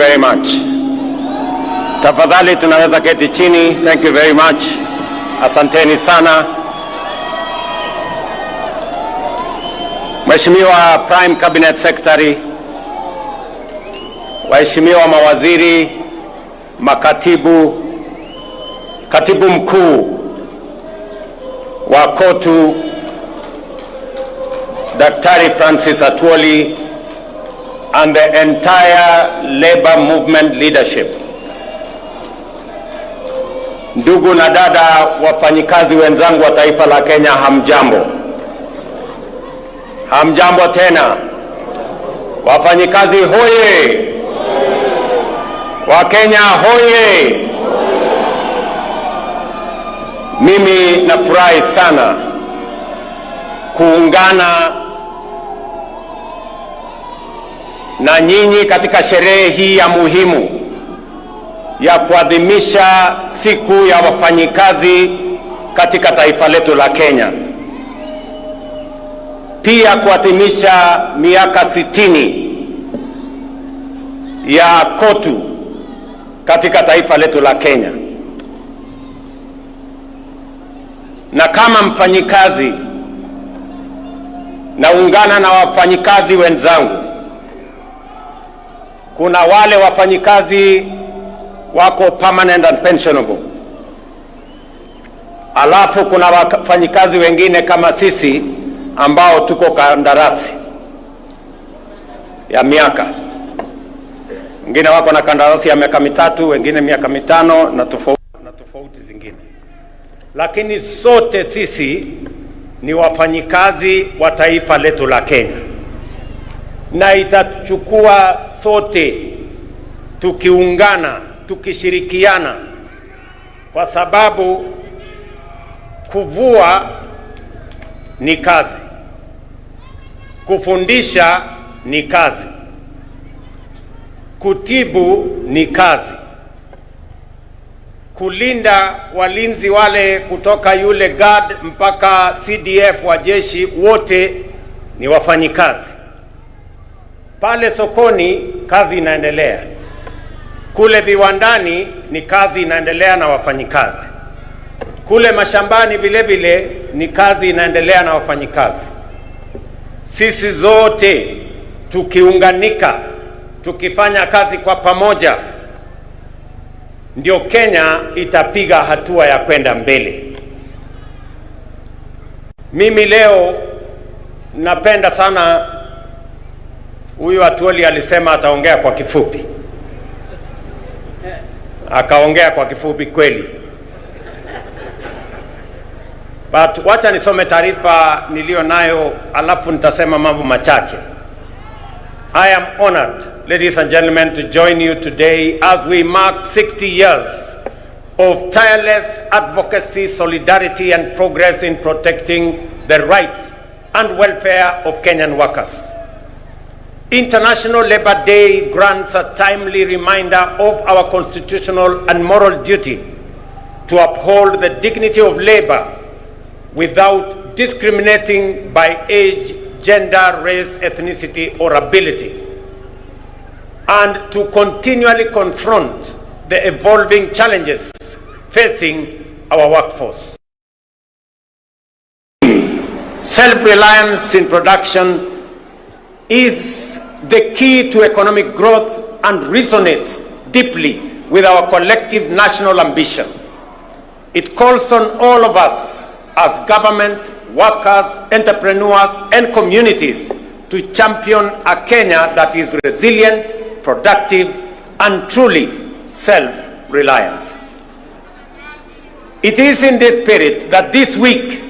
very much. Tafadhali tunaweza keti chini. Thank you very much. Asanteni sana. Mheshimiwa Prime Cabinet Secretary, waheshimiwa mawaziri, makatibu, katibu mkuu wa KOTU, Daktari Francis Atwoli, and the entire labor movement leadership. Ndugu na dada wafanyikazi wenzangu wa taifa la Kenya, hamjambo. Hamjambo tena. Wafanyikazi hoye. Wakenya hoye. Mimi nafurahi sana kuungana na nyinyi katika sherehe hii ya muhimu ya kuadhimisha siku ya wafanyikazi katika taifa letu la Kenya. Pia kuadhimisha miaka 60 ya KOTU katika taifa letu la Kenya. Na kama mfanyikazi, naungana na wafanyikazi wenzangu. Kuna wale wafanyikazi wako permanent and pensionable. Alafu kuna wafanyikazi wengine kama sisi ambao tuko kandarasi ya miaka. Wengine wako na kandarasi ya miaka 3, wengine miaka 5 na tofauti zingine. Lakini sote sisi ni wafanyikazi wa taifa letu la Kenya. Na itachukua sote tukiungana, tukishirikiana, kwa sababu kuvua ni kazi, kufundisha ni kazi, kutibu ni kazi, kulinda walinzi wale kutoka yule guard mpaka CDF wa jeshi, wote ni wafanyikazi. Pale sokoni kazi inaendelea, kule viwandani ni kazi inaendelea na wafanyikazi, kule mashambani vile vile ni kazi inaendelea na wafanyikazi. Sisi zote tukiunganika, tukifanya kazi kwa pamoja, ndio Kenya itapiga hatua ya kwenda mbele. Mimi leo napenda sana, huyu Atwoli alisema ataongea kwa kifupi. Akaongea kwa kifupi kweli. But wacha nisome taarifa nilio nayo, alafu nitasema mambo machache. I am honored, ladies and gentlemen, to join you today as we mark 60 years of tireless advocacy, solidarity and progress in protecting the rights and welfare of Kenyan workers. International Labour Day grants a timely reminder of our constitutional and moral duty to uphold the dignity of labor without discriminating by age, gender, race, ethnicity, or ability, and to continually confront the evolving challenges facing our workforce. Self-reliance in production is the key to economic growth and resonates deeply with our collective national ambition. It calls on all of us as government, workers, entrepreneurs, and communities to champion a Kenya that is resilient, productive, and truly self-reliant. It is in this spirit that this week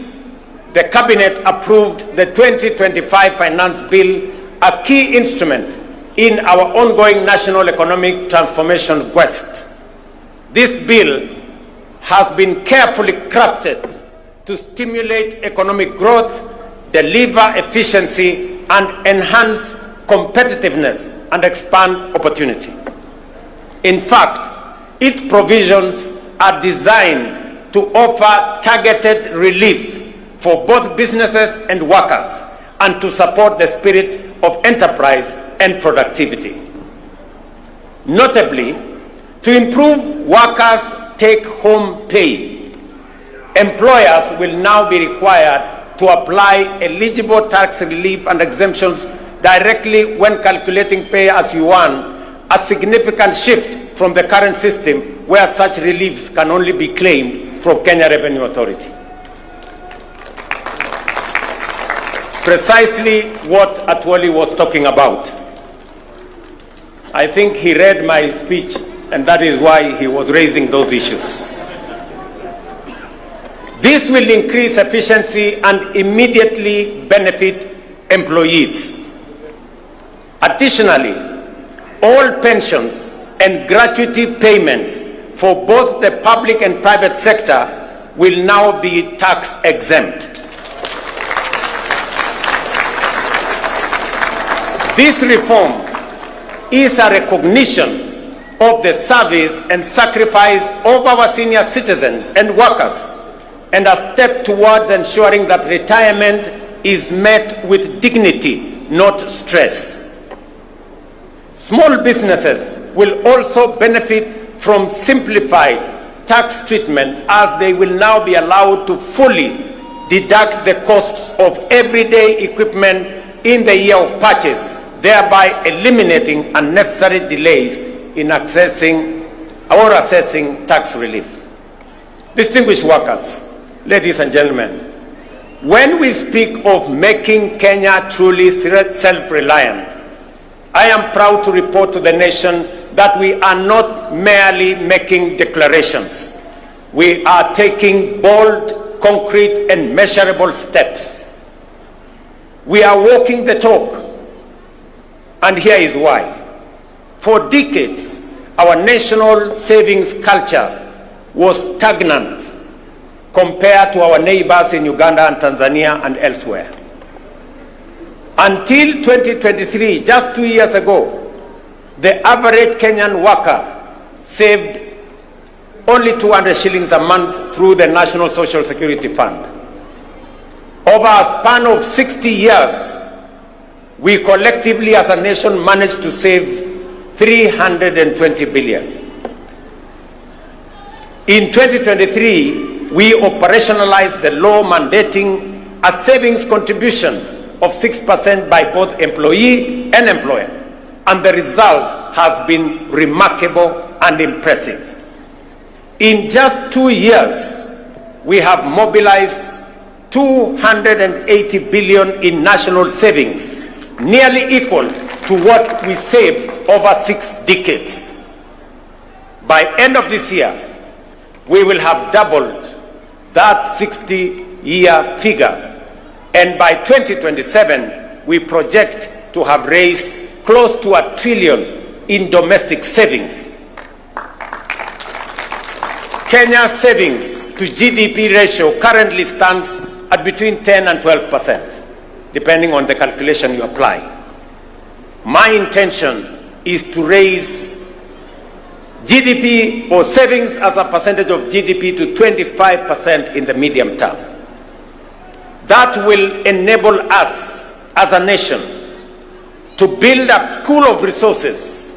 the Cabinet approved the 2025 Finance Bill, a key instrument in our ongoing national economic transformation quest. This bill has been carefully crafted to stimulate economic growth, deliver efficiency, and enhance competitiveness and expand opportunity. In fact, its provisions are designed to offer targeted relief for both businesses and workers, and to support the spirit of enterprise and productivity. Notably, to improve workers' take-home pay, employers will now be required to apply eligible tax relief and exemptions directly when calculating pay as you earn, a significant shift from the current system where such reliefs can only be claimed from Kenya Revenue Authority. Precisely what Atwoli was talking about. I think he read my speech, and that is why he was raising those issues. This will increase efficiency and immediately benefit employees. Additionally, all pensions and gratuity payments for both the public and private sector will now be tax exempt. This reform is a recognition of the service and sacrifice of our senior citizens and workers, and a step towards ensuring that retirement is met with dignity, not stress. Small businesses will also benefit from simplified tax treatment, as they will now be allowed to fully deduct the costs of everyday equipment in the year of purchase, thereby eliminating unnecessary delays in accessing or assessing tax relief. Distinguished workers, ladies and gentlemen, when we speak of making Kenya truly self-reliant, I am proud to report to the nation that we are not merely making declarations. We are taking bold, concrete, and measurable steps. We are walking the talk. And here is why. For decades, our national savings culture was stagnant compared to our neighbors in Uganda and Tanzania and elsewhere. Until 2023, just 2 years ago, the average Kenyan worker saved only 200 shillings a month through the National Social Security Fund. Over a span of 60 years, we collectively as a nation managed to save 320 billion. In 2023, we operationalized the law mandating a savings contribution of 6% by both employee and employer, and the result has been remarkable and impressive. In just 2 years, we have mobilized 280 billion in national savings, nearly equal to what we saved over 6 decades. By end of this year, we will have doubled that 60-year figure, and by 2027, we project to have raised close to $1 trillion in domestic savings. Kenya's savings to GDP ratio currently stands at between 10 and 12%, depending on the calculation you apply. My intention is to raise GDP or savings as a percentage of GDP to 25% in the medium term. That will enable us as a nation to build a pool of resources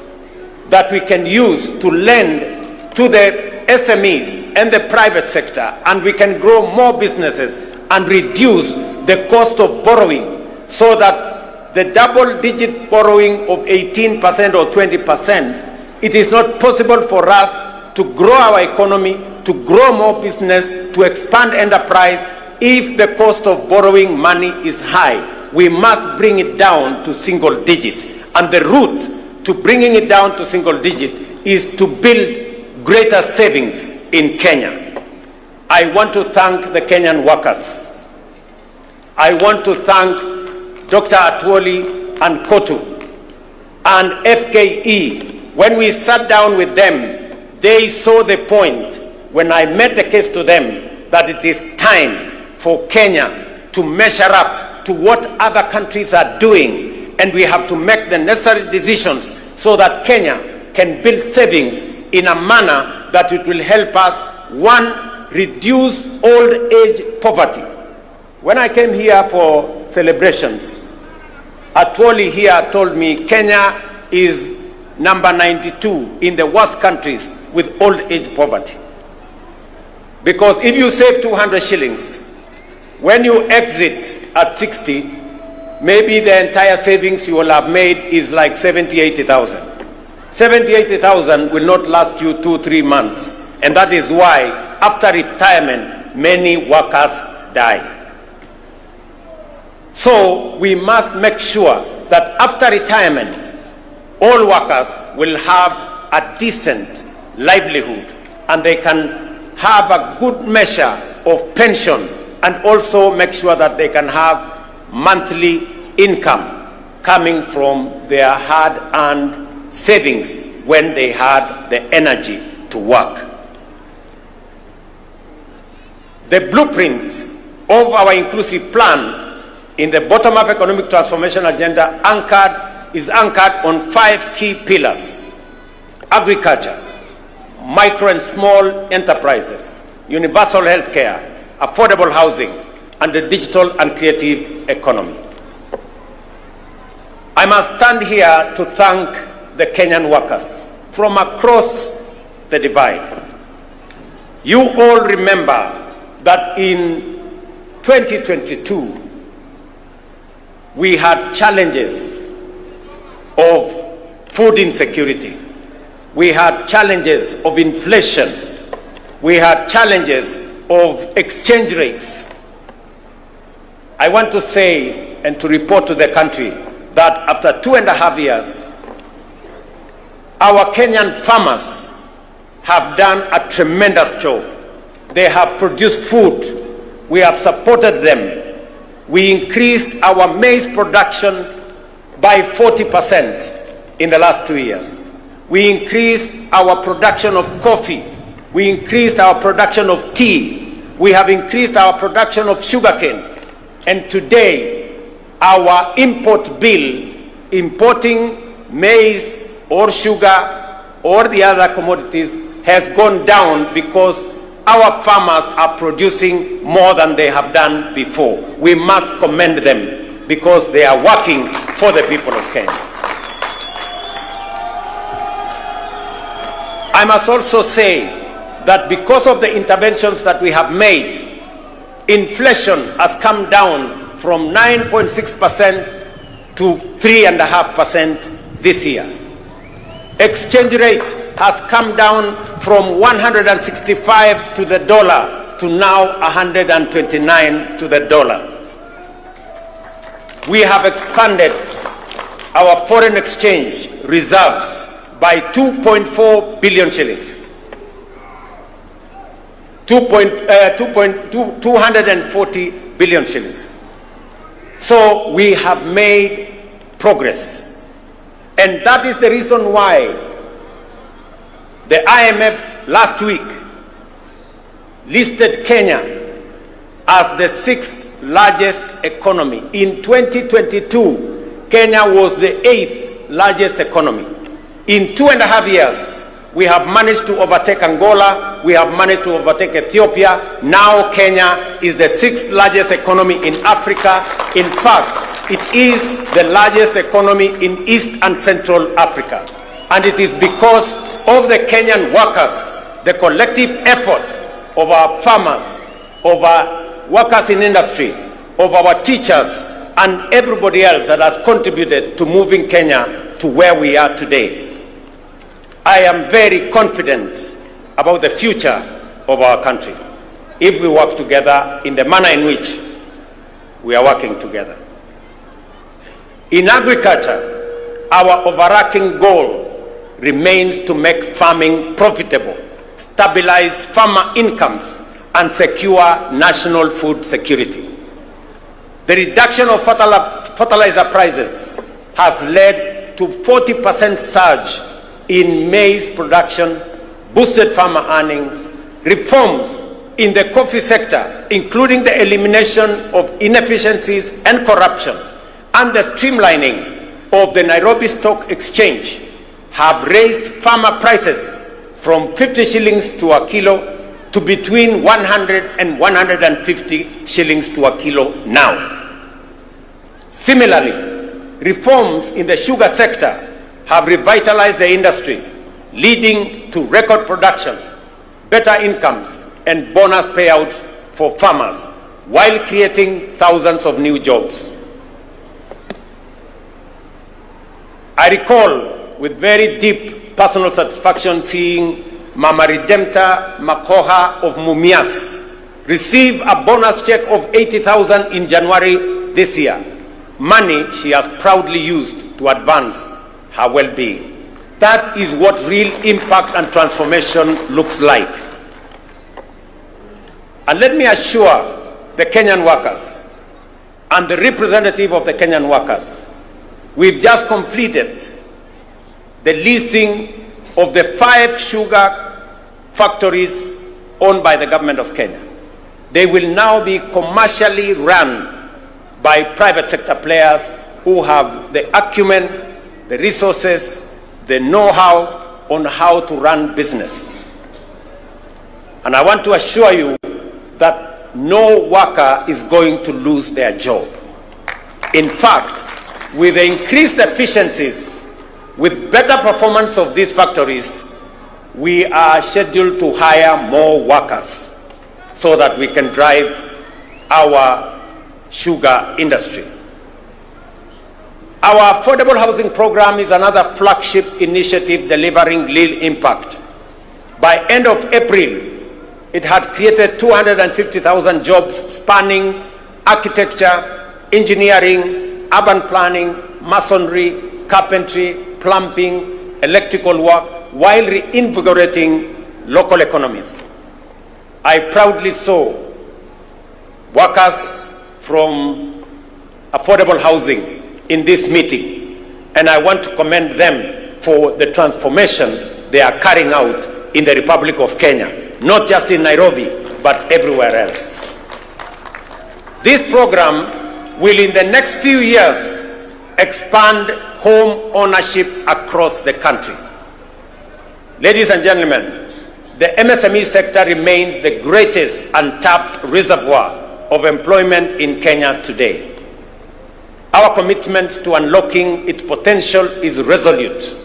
that we can use to lend to the SMEs and the private sector, and we can grow more businesses and reduce the cost of borrowing, so that the double-digit borrowing of 18% or 20%, it is not possible for us to grow our economy, to grow more business, to expand enterprise if the cost of borrowing money is high. We must bring it down to single digit. And the route to bringing it down to single digit is to build greater savings in Kenya. I want to thank the Kenyan workers. I want to thank Dr. Atwoli and Kotu and FKE. When we sat down with them, they saw the point when I made the case to them that it is time for Kenya to measure up to what other countries are doing, and we have to make the necessary decisions so that Kenya can build savings in a manner that it will help us, one, reduce old age poverty. When I came here for celebrations, Atwoli here told me Kenya is number 92 in the worst countries with old age poverty. Because if you save 200 shillings, when you exit at 60, maybe the entire savings you will have made is like 70, 80,000. 70, 80,000 will not last you 2-3 months. And that is why after retirement, many workers die. So we must make sure that after retirement, all workers will have a decent livelihood and they can have a good measure of pension, and also make sure that they can have monthly income coming from their hard-earned savings when they had the energy to work. The blueprint of our inclusive plan in the bottom-up economic transformation agenda is anchored on 5 key pillars: agriculture, micro and small enterprises, universal health care, affordable housing, and the digital and creative economy. I must stand here to thank the Kenyan workers from across the divide. You all remember that in 2022, we had challenges of food insecurity. We had challenges of inflation. We had challenges of exchange rates. I want to say and to report to the country that after 2.5 years, our Kenyan farmers have done a tremendous job. They have produced food. We have supported them. We increased our maize production by 40% in the last 2 years. We increased our production of coffee. We increased our production of tea. We have increased our production of sugarcane. And today, our import bill, importing maize or sugar or the other commodities, has gone down because our farmers are producing more than they have done before. We must commend them because they are working for the people of Kenya. I must also say that because of the interventions that we have made, inflation has come down from 9.6% to 3.5% this year. Exchange rate has come down from 165 to the dollar to now 129 to the dollar. We have expanded our foreign exchange reserves by 2.4 billion shillings. 240 billion shillings. So we have made progress. And that is the reason why the IMF last week listed Kenya as the 6th largest economy. In 2022, Kenya was the 8th largest economy. In 2.5 years, we have managed to overtake Angola, we have managed to overtake Ethiopia. Now Kenya is the 6th largest economy in Africa. In fact, it is the largest economy in East and Central Africa. And it is because of the Kenyan workers, the collective effort of our farmers, of our workers in industry, of our teachers, and everybody else that has contributed to moving Kenya to where we are today. I am very confident about the future of our country if we work together in the manner in which we are working together. In agriculture, our overarching goal remains to make farming profitable, stabilize farmer incomes, and secure national food security. The reduction of fertilizer prices has led to 40% surge in maize production, boosted farmer earnings, reforms in the coffee sector, including the elimination of inefficiencies and corruption, and the streamlining of the Nairobi Stock Exchange have raised farmer prices from 50 shillings to a kilo to between 100 and 150 shillings to a kilo now. Similarly, reforms in the sugar sector have revitalized the industry, leading to record production, better incomes, and bonus payouts for farmers, while creating thousands of new jobs. I recall with very deep personal satisfaction seeing Mama Redempta Makoha of Mumias receive a bonus check of 80,000 in January this year, money she has proudly used to advance her well-being. That is what real impact and transformation looks like. And let me assure the Kenyan workers and the representative of the Kenyan workers, we've just completed the leasing of the 5 sugar factories owned by the government of Kenya. They will now be commercially run by private sector players who have the acumen, the resources, the know-how on how to run business. And I want to assure you that no worker is going to lose their job. In fact, with the increased efficiencies, with better performance of these factories, we are scheduled to hire more workers so that we can drive our sugar industry. Our affordable housing program is another flagship initiative delivering real impact. By end of April, it had created 250,000 jobs spanning architecture, engineering, urban planning, masonry, carpentry, plumbing, electrical work, while reinvigorating local economies. I proudly saw workers from affordable housing in this meeting, and I want to commend them for the transformation they are carrying out in the Republic of Kenya, not just in Nairobi, but everywhere else. This program will, in the next few years, expand home ownership across the country. Ladies and gentlemen, the MSME sector remains the greatest untapped reservoir of employment in Kenya today. Our commitment to unlocking its potential is resolute.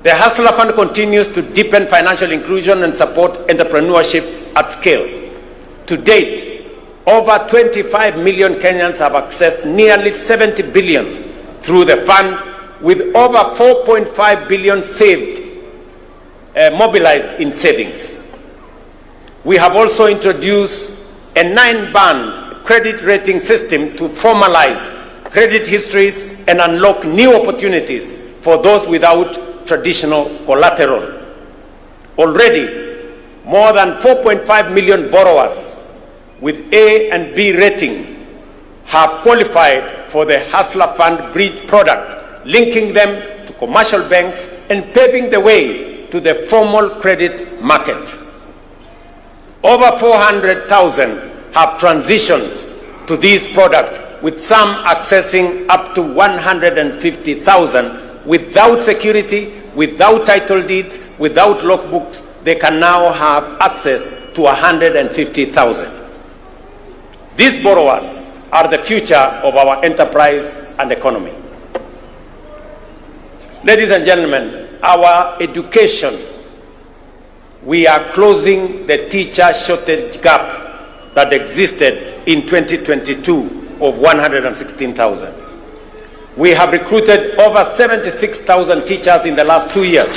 The Hustler Fund continues to deepen financial inclusion and support entrepreneurship at scale. To date, over 25 million Kenyans have accessed nearly 70 billion through the fund, with over 4.5 billion saved, mobilized in savings. We have also introduced a 9-band credit rating system to formalize credit histories and unlock new opportunities for those without traditional collateral. Already, more than 4.5 million borrowers with A and B rating have qualified for the Hustler Fund Bridge product, linking them to commercial banks and paving the way to the formal credit market. Over 400,000 have transitioned to this product, with some accessing up to 150,000 without security, without title deeds, without logbooks. They can now have access to 150,000. These borrowers are the future of our enterprise and economy. Ladies and gentlemen, our education, we are closing the teacher shortage gap that existed in 2022 of 116,000. We have recruited over 76,000 teachers in the last 2 years.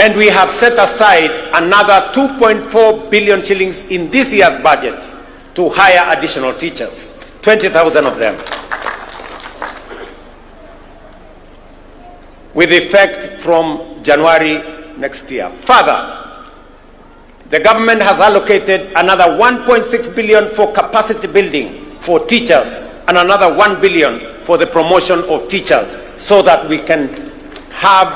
And we have set aside another 2.4 billion shillings in this year's budget to hire additional teachers, 20,000 of them, with effect from January next year. Further, the government has allocated another 1.6 billion for capacity building for teachers and another 1 billion for the promotion of teachers, so that we can have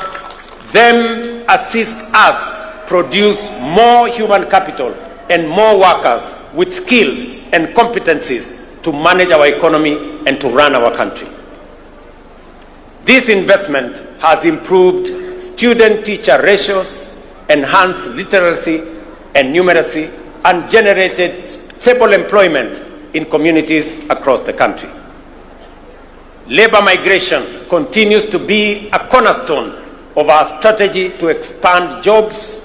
them assist us produce more human capital and more workers with skills and competencies to manage our economy and to run our country. This investment has improved student-teacher ratios, enhanced literacy and numeracy, and generated stable employment in communities across the country. Labor migration continues to be a cornerstone of our strategy to expand jobs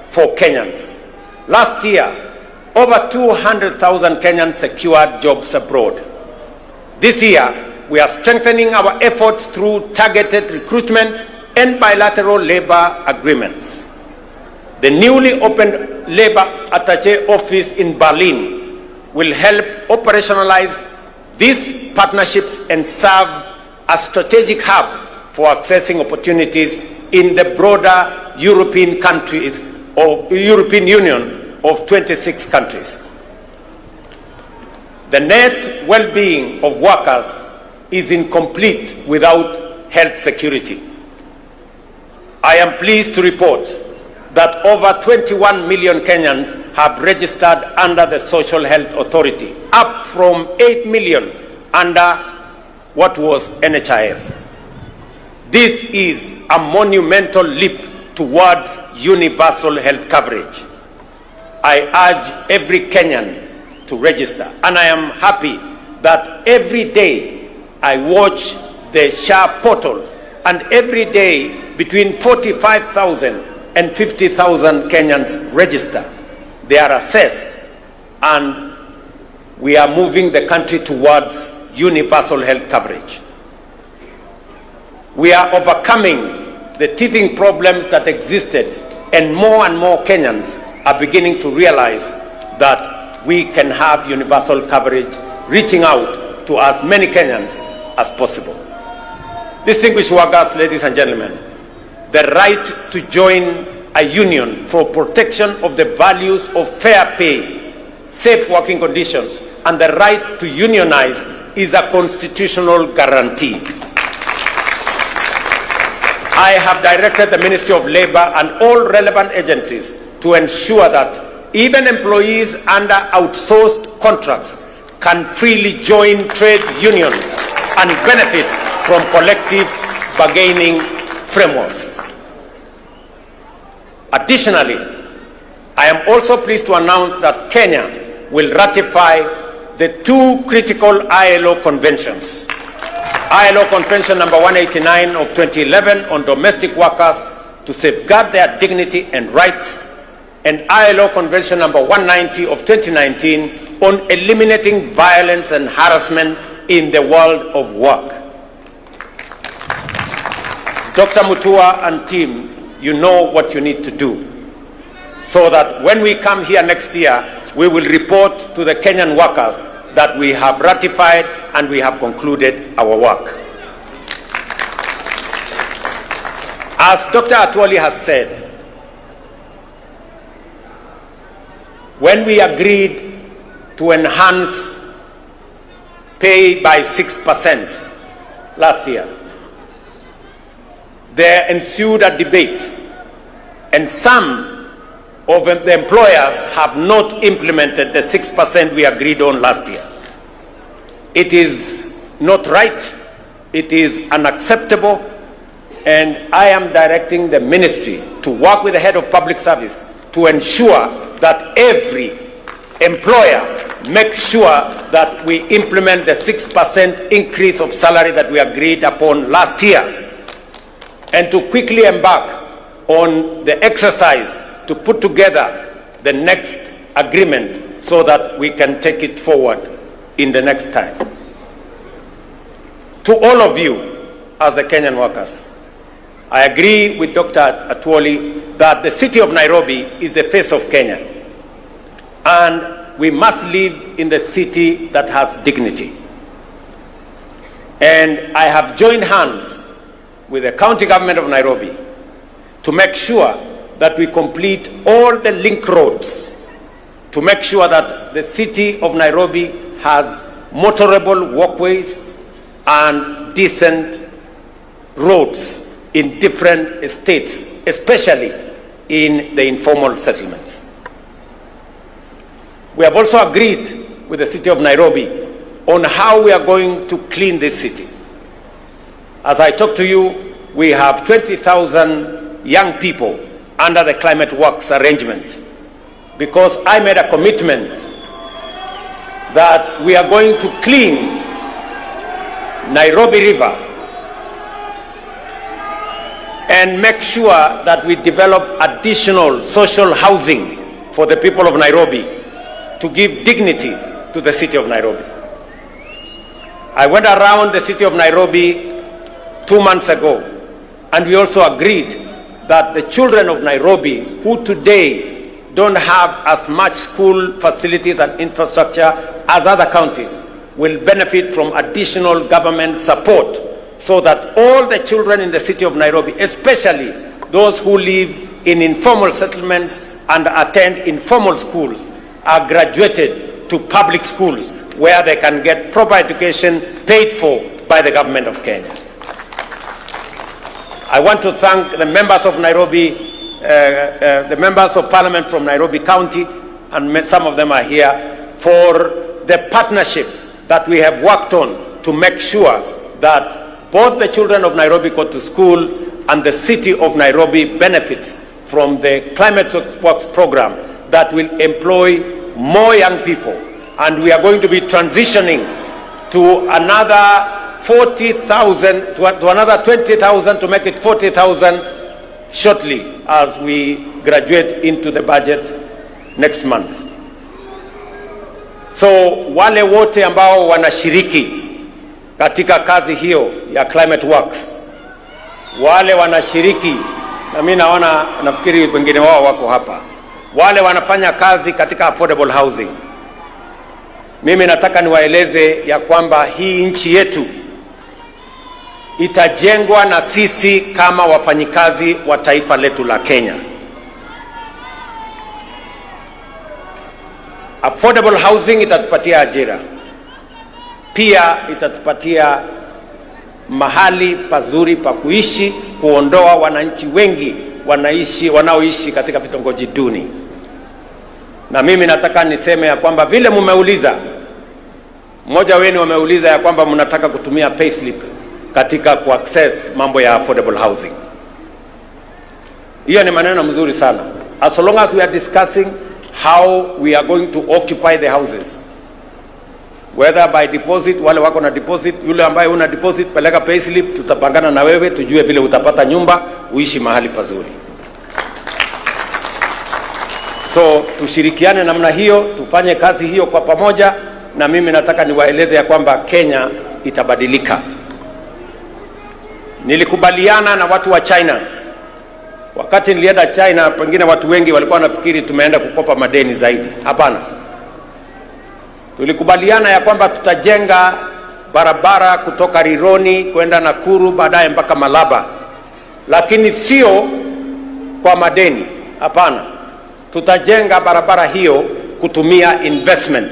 for Kenyans. Last year, over 200,000 Kenyans secured jobs abroad. This year, we are strengthening our efforts through targeted recruitment and bilateral labor agreements. The newly opened Labor Attaché office in Berlin will help operationalize these partnerships and serve as a strategic hub for accessing opportunities in the broader European countries or European Union of 26 countries. The net well-being of workers is incomplete without health security. I am pleased to report that over 21 million Kenyans have registered under the Social Health Authority, up from 8 million under what was NHIF. This is a monumental leap towards universal health coverage. I urge every Kenyan to register, and I am happy that every day I watch the SHA portal, and every day between 45,000 and 50,000 Kenyans register. They are assessed, and we are moving the country towards universal health coverage. We are overcoming the teething problems that existed, and more Kenyans are beginning to realize that we can have universal coverage, reaching out to as many Kenyans as possible. Distinguished workers, ladies and gentlemen, the right to join a union for protection of the values of fair pay, safe working conditions, and the right to unionize is a constitutional guarantee. I have directed the Ministry of Labor and all relevant agencies to ensure that even employees under outsourced contracts can freely join trade unions and benefit from collective bargaining frameworks. Additionally, I am also pleased to announce that Kenya will ratify the two critical ILO conventions. ILO Convention number 189 of 2011 on domestic workers to safeguard their dignity and rights, and ILO Convention number 190 of 2019 on eliminating violence and harassment in the world of work. Dr. Mutua and team, you know what you need to do, so that when we come here next year, we will report to the Kenyan workers that we have ratified and we have concluded our work. As Dr. Atwoli has said, when we agreed to enhance pay by 6% last year, there ensued a debate, and some of the employers have not implemented the 6% we agreed on last year. It is not right, it is unacceptable, and I am directing the ministry to work with the head of public service to ensure that every employer makes sure that we implement the 6% increase of salary that we agreed upon last year, and to quickly embark on the exercise to put together the next agreement so that we can take it forward in the next time. To all of you as the Kenyan workers, I agree with Dr. Atwoli that the city of Nairobi is the face of Kenya, and we must live in the city that has dignity. And I have joined hands with the county government of Nairobi to make sure that we complete all the link roads, to make sure that the city of Nairobi has motorable walkways and decent roads in different states, especially in the informal settlements. We have also agreed with the city of Nairobi on how we are going to clean this city. As I talk to you, we have 20,000 young people under the Climate Works arrangement, because I made a commitment that we are going to clean Nairobi River and make sure that we develop additional social housing for the people of Nairobi to give dignity to the city of Nairobi. I went around the city of Nairobi 2 months ago, and we also agreed that the children of Nairobi who today don't have as much school facilities and infrastructure as other counties will benefit from additional government support, so that all the children in the city of Nairobi, especially those who live in informal settlements and attend informal schools, are graduated to public schools where they can get proper education paid for by the government of Kenya. I want to thank the members of Nairobi, the members of parliament from Nairobi County, and some of them are here, for the partnership that we have worked on to make sure that both the children of Nairobi go to school and the city of Nairobi benefits from the Climate Works program that will employ more young people. And we are going to be transitioning to another 40,000, to another 20,000 to make it 40,000 shortly as we graduate into the budget next month. So wale wote ambao wanashiriki katika kazi hiyo ya Climate Works, wale wanashiriki, na mimi naona nafikiri wengine wao wako hapa, wale wanafanya kazi katika affordable housing, mimi nataka niwaeleze ya kwamba hii nchi yetu itajengwa na sisi kama wafanyikazi wa taifa letu la Kenya. Affordable housing itatupatia ajira, pia itatupatia mahali pazuri pa kuishi, kuondoa wananchi wengi wanaoishi katika vitongoji duni. Na mimi nataka niseme ya kwamba vile mumeuliza, mmoja wenu wameuliza ya kwamba mnataka kutumia payslip katika kuaccess mambo ya affordable housing. Hiyo ni maneno mzuri sana. As long as we are discussing how we are going to occupy the houses, whether by deposit, wale wako na deposit, yule ambaye una deposit peleka payslip, tutapangana na wewe tujue vile utapata nyumba uishi mahali pazuri. So tushirikiane namna hiyo, tufanye kazi hiyo kwa pamoja, na mimi nataka niwaeleze ya kwamba Kenya itabadilika. Nilikubaliana na watu wa China. Wakati nilienda China, pengine watu wengi walikuwa wanafikiri tumeenda kukopa madeni zaidi. Hapana. Tulikubaliana ya kwamba tutajenga barabara kutoka Rironi kwenda Nakuru, baadaye mpaka Malaba. Lakini sio kwa madeni. Hapana. Tutajenga barabara hiyo kutumia investment.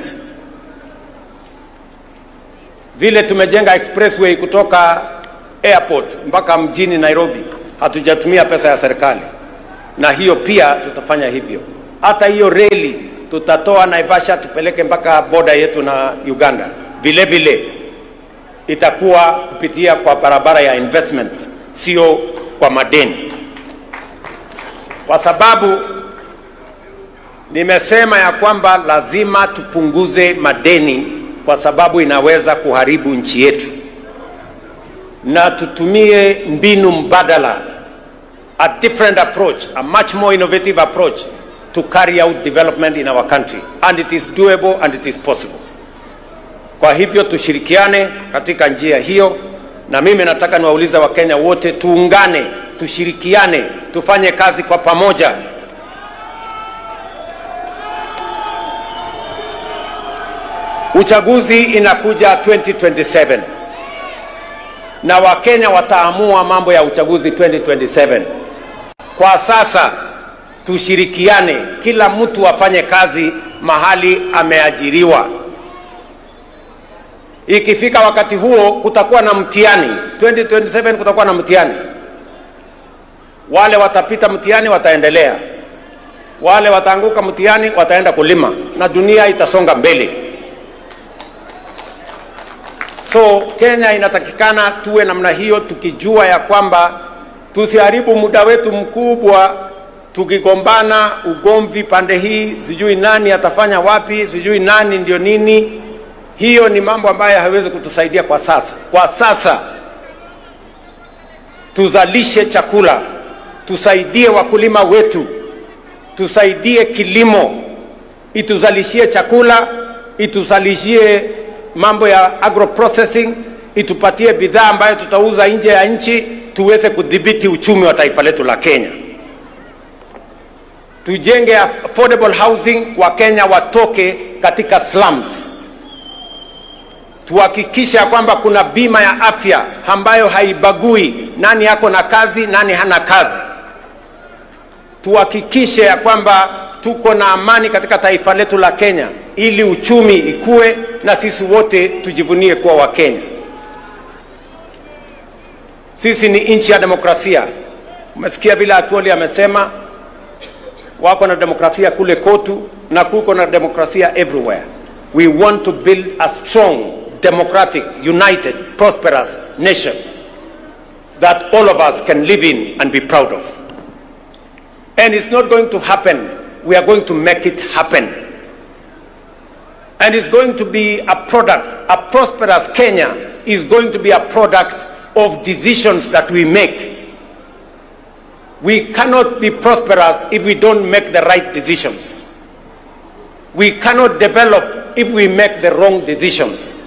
Vile tumejenga expressway kutoka airport mpaka mjini Nairobi, hatujatumia pesa ya serikali, na hiyo pia tutafanya hivyo. Hata hiyo reli tutatoa Naivasha tupeleke mpaka border yetu na Uganda, vile vile itakuwa kupitia kwa barabara ya investment, sio kwa madeni. Kwa sababu nimesema ya kwamba lazima tupunguze madeni, kwa sababu inaweza kuharibu nchi yetu, na tutumie mbinu mbadala, a different approach, a much more innovative approach to carry out development in our country, and it is doable and it is possible. Kwa hivyo tushirikiane katika njia hiyo, na mimi nataka niwaulize Wakenya wote tuungane, tushirikiane, tufanye kazi kwa pamoja. Uchaguzi inakuja 2027. Na Wakenya wataamua mambo ya uchaguzi 2027. Kwa sasa tushirikiane, kila mtu afanye kazi mahali ameajiriwa. Ikifika wakati huo kutakuwa na mtihani, 2027 kutakuwa na mtihani. Wale watapita mtihani wataendelea, wale wataanguka mtihani wataenda kulima, na dunia itasonga mbele. So Kenya inatakikana tuwe namna hiyo, tukijua ya kwamba tusiharibu muda wetu mkubwa tukigombana, ugomvi pande hii, sijui nani atafanya wapi, sijui nani ndio nini. Hiyo ni mambo ambayo haiwezi kutusaidia kwa sasa. Kwa sasa tuzalishe chakula, tusaidie wakulima wetu, tusaidie kilimo, ituzalishie chakula, ituzalishie mambo ya agro processing, itupatie bidhaa ambayo tutauza nje ya nchi, tuweze kudhibiti uchumi wa taifa letu la Kenya. Tujenge affordable housing, wa Kenya watoke katika slums. Tuhakikisha kwamba kuna bima ya afya ambayo haibagui nani yako na kazi, nani hana kazi. Tuhakikishe ya kwamba tuko na amani katika taifa letu la Kenya, ili uchumi ikue na sisi wote tujivunie kuwa wa Kenya. Sisi ni nchi ya demokrasia. Umesikia vile Atuoli amesema wako na demokrasia kule Kotu na kuko na demokrasia everywhere. We want to build a strong, democratic, united, prosperous nation that all of us can live in and be proud of. And it's not going to happen. We are going to make it happen. And it's going to be a product, a prosperous Kenya is going to be a product of decisions that we make. We cannot be prosperous if we don't make the right decisions. We cannot develop if we make the wrong decisions.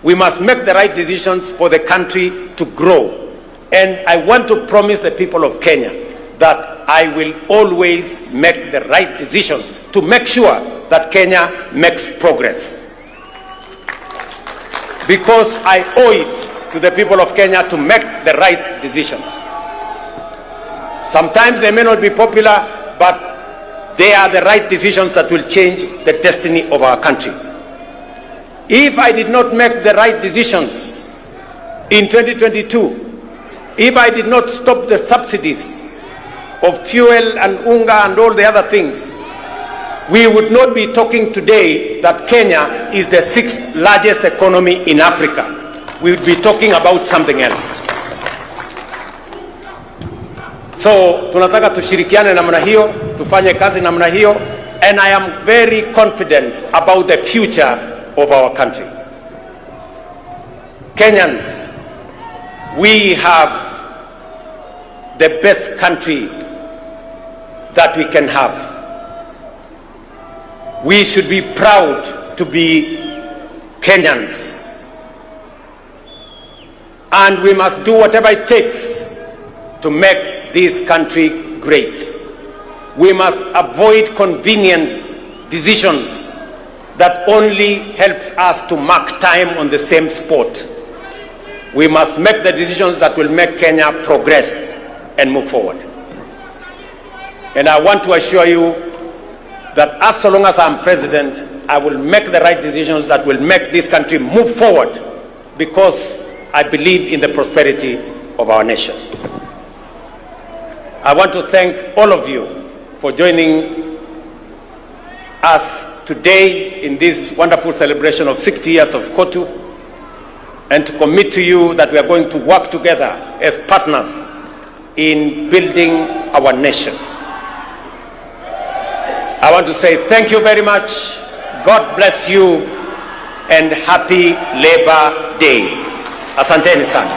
We must make the right decisions for the country to grow. And I want to promise the people of Kenya that I will always make the right decisions to make sure that Kenya makes progress. Because I owe it to the people of Kenya to make the right decisions. Sometimes they may not be popular, but they are the right decisions that will change the destiny of our country. If I did not make the right decisions in 2022, if I did not stop the subsidies of fuel and unga and all the other things, we would not be talking today that Kenya is the 6th largest economy in Africa. We would be talking about something else. So tunataka tushirikiane namna hiyo, tufanye kazi namna hiyo, and I am very confident about the future of our country. Kenyans, we have the best country that we can have. We should be proud to be Kenyans. And we must do whatever it takes to make this country great. We must avoid convenient decisions that only helps us to mark time on the same spot. We must make the decisions that will make Kenya progress and move forward. And I want to assure you that as long as I'm president, I will make the right decisions that will make this country move forward, because I believe in the prosperity of our nation. I want to thank all of you for joining us today in this wonderful celebration of 60 years of Kotu, and to commit to you that we are going to work together as partners in building our nation. I want to say thank you very much. God bless you and happy Labor Day. Asanteni sana.